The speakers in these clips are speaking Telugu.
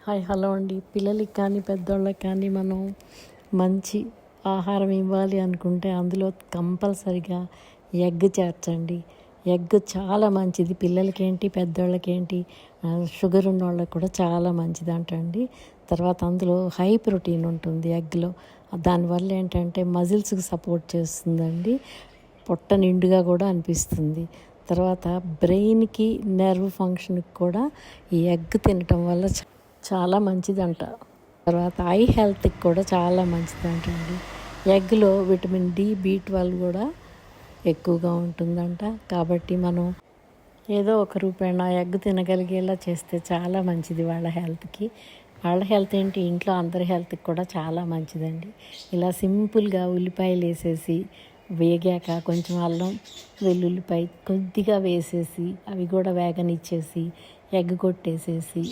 హాయ్ హలో అండి. పిల్లలకి కానీ పెద్దోళ్ళకి కానీ మనం మంచి ఆహారం ఇవ్వాలి అనుకుంటే అందులో కంపల్సరిగా ఎగ్ చేర్చండి. ఎగ్ చాలా మంచిది, పిల్లలకేంటి పెద్దోళ్ళకేంటి, షుగర్ ఉన్న వాళ్ళకి కూడా చాలా మంచిది అంటండి. తర్వాత అందులో హై ప్రోటీన్ ఉంటుంది ఎగ్లో. దానివల్ల ఏంటంటే మజిల్స్కి సపోర్ట్ చేస్తుందండి, పొట్ట నిండుగా కూడా అనిపిస్తుంది. తర్వాత బ్రెయిన్కి నెర్వ్ ఫంక్షన్కి కూడా ఈ ఎగ్ తినటం వల్ల చాలా మంచిదంట. తర్వాత ఐ హెల్త్కి కూడా చాలా మంచిదంట అండి. ఎగ్లో విటమిన్ D, B12 కూడా ఎక్కువగా ఉంటుందంట. కాబట్టి మనం ఏదో ఒక రూపాయన ఎగ్ తినగలిగేలా చేస్తే చాలా మంచిది వాళ్ళ హెల్త్కి. వాళ్ళ హెల్త్ ఏంటి, ఇంట్లో అందరి హెల్త్కి కూడా చాలా మంచిదండి. ఇలా సింపుల్గా ఉల్లిపాయలు వేసేసి వేగాక కొంచెం అల్లం వెల్లుల్లిపాయ కొద్దిగా వేసేసి అవి కూడా వేగనిచ్చేసి ఎగ్ కొట్టేసేసి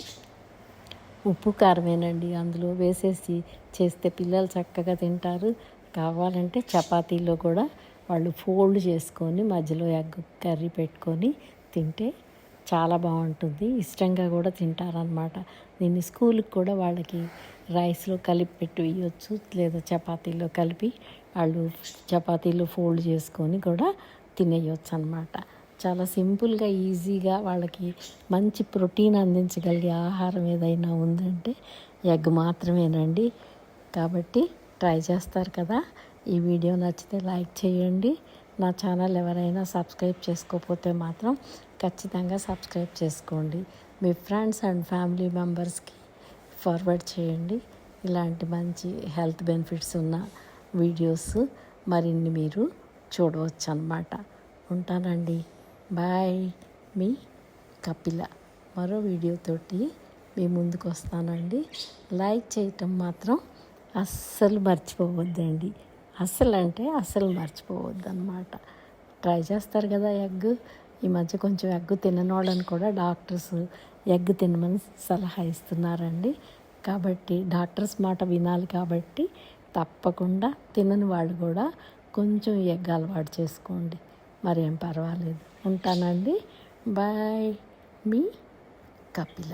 ఉప్పు కారమేనండి అందులో వేసేసి చేస్తే పిల్లలు చక్కగా తింటారు. కావాలంటే చపాతీలో కూడా వాళ్ళు ఫోల్డ్ చేసుకొని మధ్యలో ఎగ్ కర్రీ పెట్టుకొని తింటే చాలా బాగుంటుంది, ఇష్టంగా కూడా తింటారనమాట. దీన్ని స్కూల్కి కూడా వాళ్ళకి రైస్లో కలిపి పెట్టి వేయచ్చు, లేదా చపాతీలో కలిపి వాళ్ళు చపాతీలో ఫోల్డ్ చేసుకొని కూడా తినేయచ్చు అనమాట. చాలా సింపుల్గా ఈజీగా వాళ్ళకి మంచి ప్రోటీన్ అందించగలిగే ఆహారం ఏదైనా ఉందంటే ఎగ్ మాత్రమేనండి. కాబట్టి ట్రై చేస్తారు కదా. ఈ వీడియో నచ్చితే లైక్ చేయండి. నా ఛానల్ ఎవరైనా సబ్స్క్రైబ్ చేసుకోకపోతే మాత్రం ఖచ్చితంగా సబ్స్క్రైబ్ చేసుకోండి. మీ ఫ్రెండ్స్ అండ్ ఫ్యామిలీ మెంబర్స్కి ఫార్వర్డ్ చేయండి. ఇలాంటి మంచి హెల్త్ బెనిఫిట్స్ ఉన్న వీడియోస్ మరిన్ని మీరు చూడవచ్చు అన్నమాట. ఉంటానండి. బాయ్. మీ కపిల. మరో వీడియోతోటి మీ ముందుకు వస్తానండి. లైక్ చేయటం మాత్రం అస్సలు మర్చిపోవద్దండి. అస్సలు మర్చిపోవద్దు అన్నమాట. ట్రై చేస్తారు కదా ఎగ్. ఈ మధ్య కొంచెం ఎగ్ తినని వాళ్ళని కూడా డాక్టర్స్ ఎగ్ తినమని సలహా ఇస్తున్నారండి. కాబట్టి డాక్టర్స్ మాట వినాలి. కాబట్టి తప్పకుండా తినని వాళ్ళు కూడా కొంచెం ఎగ్ అలవాటు చేసుకోండి, మరేం పర్వాలేదు. ఉంటానండి. బాయ్. మీ కపిల.